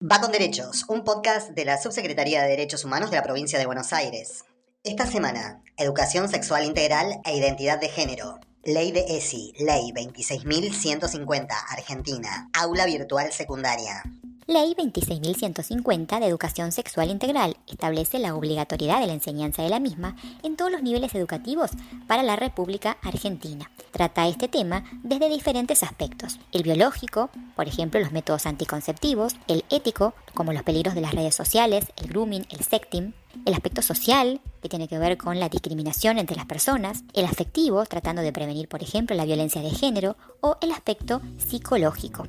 Va con Derechos, un podcast de la Subsecretaría de Derechos Humanos de la provincia de Buenos Aires. Esta semana, Educación Sexual Integral e Identidad de Género. Ley de ESI, Ley 26.150, Argentina. Aula virtual secundaria. Ley 26.150 de Educación Sexual Integral establece la obligatoriedad de la enseñanza de la misma en todos los niveles educativos para la República Argentina. Trata este tema desde diferentes aspectos: el biológico, por ejemplo los métodos anticonceptivos; el ético, como los peligros de las redes sociales, el grooming, el sexting; el aspecto social, que tiene que ver con la discriminación entre las personas; el afectivo, tratando de prevenir, por ejemplo, la violencia de género; o el aspecto psicológico.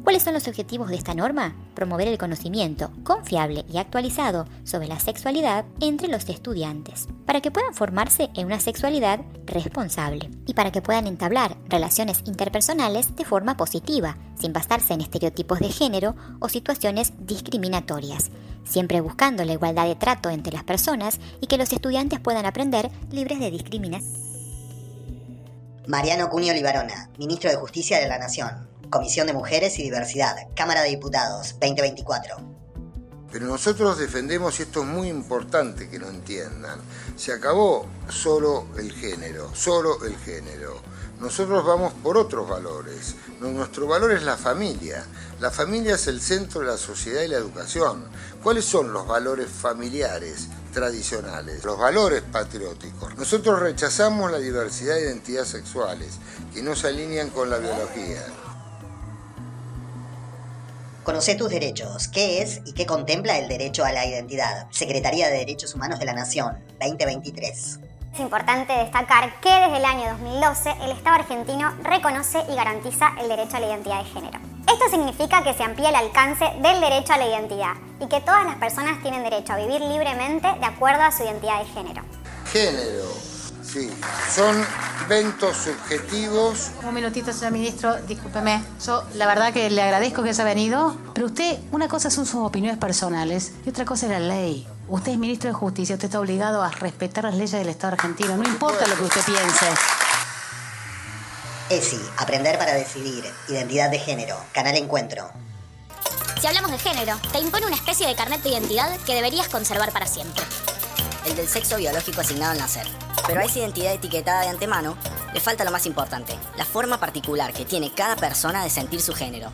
¿Cuáles son los objetivos de esta norma? Promover el conocimiento confiable y actualizado sobre la sexualidad entre los estudiantes, para que puedan formarse en una sexualidad responsable y para que puedan entablar relaciones interpersonales de forma positiva, sin basarse en estereotipos de género o situaciones discriminatorias, siempre buscando la igualdad de trato entre las personas y que los estudiantes puedan aprender libres de discriminación. Mariano Cunio Libarona, Ministro de Justicia de la Nación. Comisión de Mujeres y Diversidad, Cámara de Diputados, 2024. Pero nosotros defendemos, y esto es muy importante que lo entiendan, se acabó solo el género. Nosotros vamos por otros valores. Nuestro valor es la familia. La familia es el centro de la sociedad y la educación. ¿Cuáles son los valores familiares tradicionales? Los valores patrióticos. Nosotros rechazamos la diversidad de identidades sexuales que no se alinean con la biología. Conoce tus derechos. ¿Qué es y qué contempla el derecho a la identidad? Secretaría de Derechos Humanos de la Nación, 2023. Es importante destacar que desde el año 2012 el Estado argentino reconoce y garantiza el derecho a la identidad de género. Esto significa que se amplía el alcance del derecho a la identidad y que todas las personas tienen derecho a vivir libremente de acuerdo a su identidad de género. Género, sí, son eventos subjetivos. Un minutito, señor ministro, discúlpeme. Yo la verdad que le agradezco que haya venido, pero usted, una cosa son sus opiniones personales y otra cosa es la ley. Usted es ministro de Justicia, usted está obligado a respetar las leyes del Estado argentino, no importa lo que usted piense. ESI, Aprender para Decidir, Identidad de Género, Canal Encuentro. Si hablamos de género, te impone una especie de carnet de identidad que deberías conservar para siempre. El del sexo biológico asignado al nacer. Pero a esa identidad etiquetada de antemano le falta lo más importante: la forma particular que tiene cada persona de sentir su género.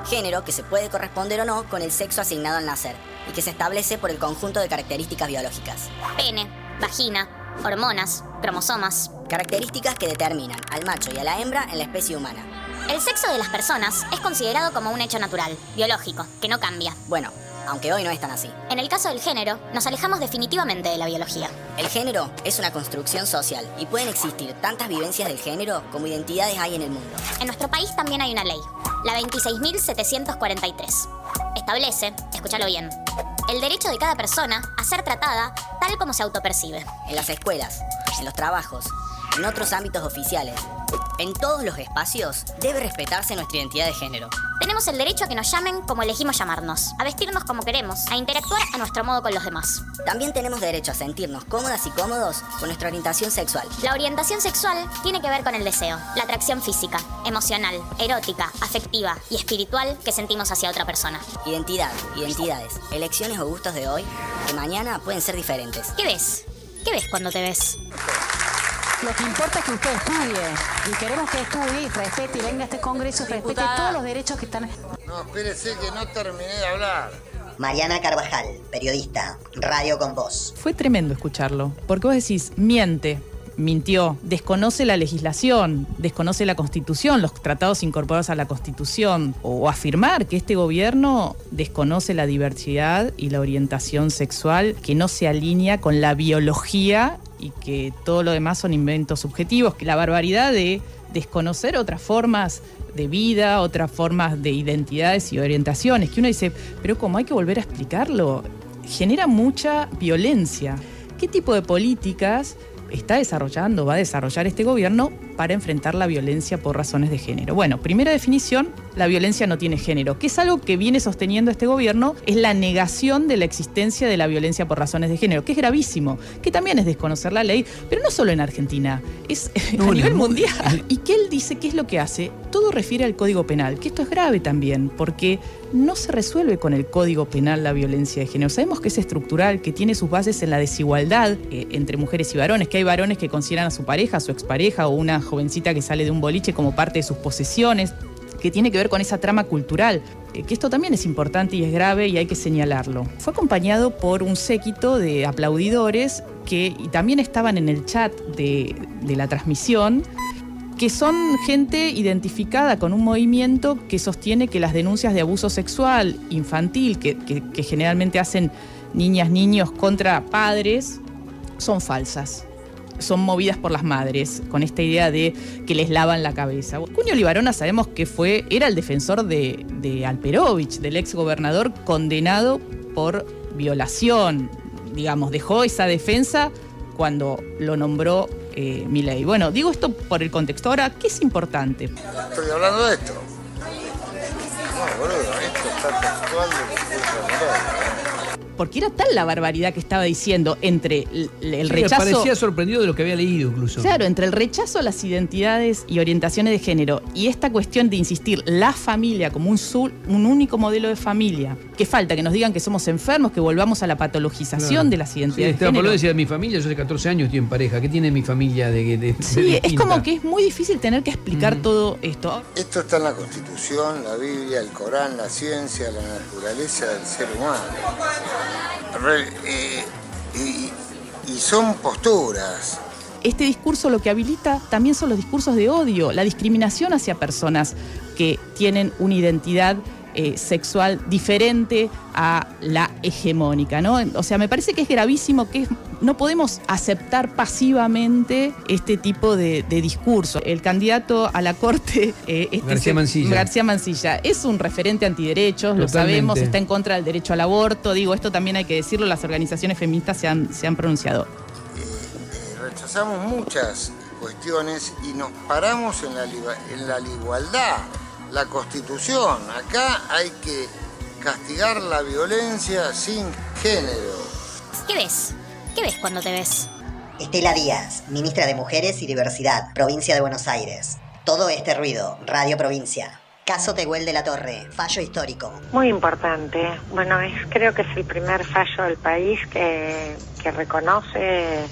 Género que se puede corresponder o no con el sexo asignado al nacer y que se establece por el conjunto de características biológicas. Pene, vagina, hormonas, cromosomas. Características que determinan al macho y a la hembra en la especie humana. El sexo de las personas es considerado como un hecho natural, biológico, que no cambia. Bueno, aunque hoy no es tan así. En el caso del género, nos alejamos definitivamente de la biología. El género es una construcción social y pueden existir tantas vivencias del género como identidades hay en el mundo. En nuestro país también hay una ley, la 26.743. Establece, escúchalo bien, el derecho de cada persona a ser tratada tal como se autopercibe. En las escuelas, en los trabajos, en otros ámbitos oficiales, en todos los espacios debe respetarse nuestra identidad de género. Tenemos el derecho a que nos llamen como elegimos llamarnos, a vestirnos como queremos, a interactuar a nuestro modo con los demás. También tenemos derecho a sentirnos cómodas y cómodos con nuestra orientación sexual. La orientación sexual tiene que ver con el deseo, la atracción física, emocional, erótica, afectiva y espiritual que sentimos hacia otra persona. Identidad, identidades, elecciones o gustos de hoy que mañana pueden ser diferentes. ¿Qué ves? ¿Qué ves cuando te ves? Lo que importa es que usted estudie y queremos que estudie y respete y venga a este congreso y respete todos los derechos que están... No, espérese que no terminé de hablar. Mariana Carvajal, periodista, Radio con Voz. Fue tremendo escucharlo, porque vos decís, mintió, desconoce la legislación, desconoce la Constitución, los tratados incorporados a la Constitución, o afirmar que este gobierno desconoce la diversidad y la orientación sexual, que no se alinea con la biología y que todo lo demás son inventos subjetivos, que la barbaridad de desconocer otras formas de vida, otras formas de identidades y orientaciones, que uno dice, pero ¿cómo hay que volver a explicarlo? Genera mucha violencia. ¿Qué tipo de políticas está desarrollando, va a desarrollar este gobierno para enfrentar la violencia por razones de género. Bueno, primera definición, la violencia no tiene género, que es algo que viene sosteniendo este gobierno, es la negación de la existencia de la violencia por razones de género, que es gravísimo, que también es desconocer la ley, pero no solo en Argentina, es a nivel mundial. Y que él dice, ¿qué es lo que hace? Todo refiere al Código Penal, que esto es grave también, porque no se resuelve con el Código Penal la violencia de género. Sabemos que es estructural, que tiene sus bases en la desigualdad entre mujeres y varones, que hay varones que consideran a su pareja, a su expareja o una jovencita que sale de un boliche como parte de sus posesiones, que tiene que ver con esa trama cultural, que esto también es importante y es grave y hay que señalarlo. Fue acompañado por un séquito de aplaudidores y también estaban en el chat de la transmisión, que son gente identificada con un movimiento que sostiene que las denuncias de abuso sexual infantil, que generalmente hacen niñas, niños contra padres, son falsas. Son movidas por las madres, con esta idea de que les lavan la cabeza. Cunio Libarona sabemos que era el defensor de Alperovich, del ex gobernador condenado por violación. Digamos, dejó esa defensa cuando lo nombró Milei. Bueno, digo esto por el contexto. Ahora, ¿qué es importante? Estoy hablando de esto. No, boludo, esto está textual de lo que estoy hablando. Porque era tal la barbaridad que estaba diciendo entre el rechazo... Me parecía sorprendido de lo que había leído incluso. Claro, entre el rechazo a las identidades y orientaciones de género y esta cuestión de insistir la familia como un único modelo de familia, que falta que nos digan que somos enfermos, que volvamos a la patologización de las identidades de género. Pablo decía, mi familia, yo hace 14 años estoy en pareja, ¿qué tiene mi familia de Sí, es como que es muy difícil tener que explicar todo esto. Esto está en la Constitución, la Biblia, el Corán, la ciencia, la naturaleza del ser humano. Y son posturas. Este discurso lo que habilita también son los discursos de odio, la discriminación hacia personas que tienen una identidad sexual diferente a la hegemónica, ¿no? O sea, me parece que es gravísimo, no podemos aceptar pasivamente este tipo de discurso. El candidato a la Corte, García Mansilla, es un referente antiderechos, lo sabemos, está en contra del derecho al aborto. Digo, esto también hay que decirlo, las organizaciones feministas se han pronunciado. Rechazamos muchas cuestiones y nos paramos en la igualdad. La Constitución, acá hay que castigar la violencia sin género. ¿Qué ves? ¿Qué ves cuando te ves? Estela Díaz, ministra de Mujeres y Diversidad, Provincia de Buenos Aires. Todo este ruido, Radio Provincia. Caso Tehuel de la Torre, fallo histórico. Muy importante. Bueno, creo que es el primer fallo del país que reconoce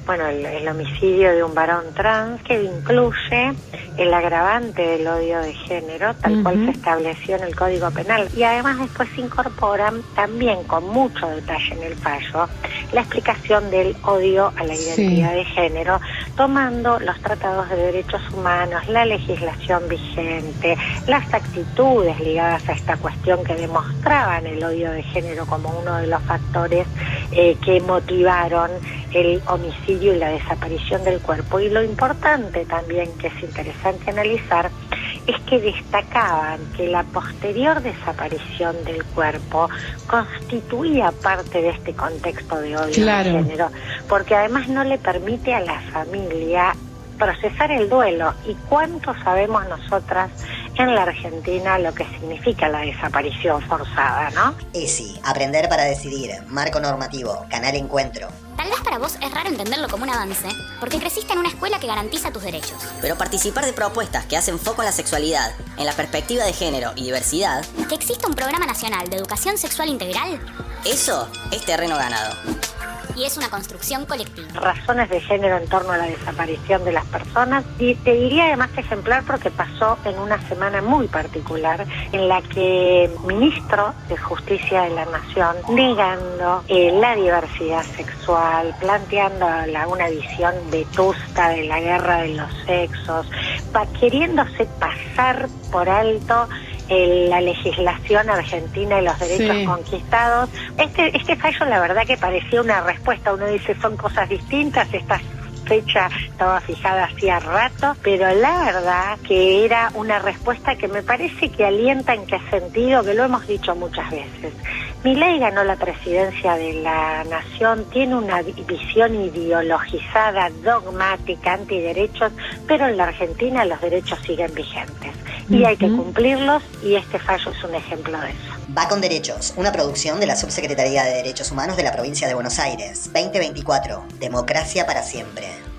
el homicidio de un varón trans, que incluye el agravante del odio de género, tal cual se estableció en el Código Penal. Y además después se incorporan también con mucho detalle en el fallo la explicación del odio a la identidad de género, tomando los tratados de derechos humanos, la legislación vigente, las actitudes ligadas a esta cuestión que demostraban el odio de género como uno de los factores que motivaron el homicidio y la desaparición del cuerpo. Y lo importante también, que es interesante analizar, es que destacaban que la posterior desaparición del cuerpo constituía parte de este contexto de odio de género, porque además no le permite a la familia procesar el duelo. ¿Y cuánto sabemos nosotras en la Argentina lo que significa la desaparición forzada, no? ESI, Aprender para Decidir, Marco Normativo, Canal Encuentro. Tal vez para vos es raro entenderlo como un avance, porque creciste en una escuela que garantiza tus derechos. Pero participar de propuestas que hacen foco en la sexualidad, en la perspectiva de género y diversidad... Que exista un programa nacional de educación sexual integral... Eso es terreno ganado. Y es una construcción colectiva. Razones de género en torno a la desaparición de las personas. Y te diría además ejemplar porque pasó en una semana muy particular en la que el ministro de Justicia de la Nación, negando la diversidad sexual, planteando una visión vetusta de la guerra de los sexos, queriéndose pasar por alto la legislación argentina y los derechos conquistados. Este fallo, la verdad que parecía una respuesta. Uno dice, son cosas distintas, esta fecha estaba fijada hacía rato, pero la verdad que era una respuesta que me parece que alienta en qué sentido, que lo hemos dicho muchas veces. Milei ganó la presidencia de la nación, tiene una visión ideologizada, dogmática, antiderechos, pero en la Argentina los derechos siguen vigentes y hay que cumplirlos, y este fallo es un ejemplo de eso. Va con Derechos, una producción de la Subsecretaría de Derechos Humanos de la Provincia de Buenos Aires. 2024. Democracia para siempre.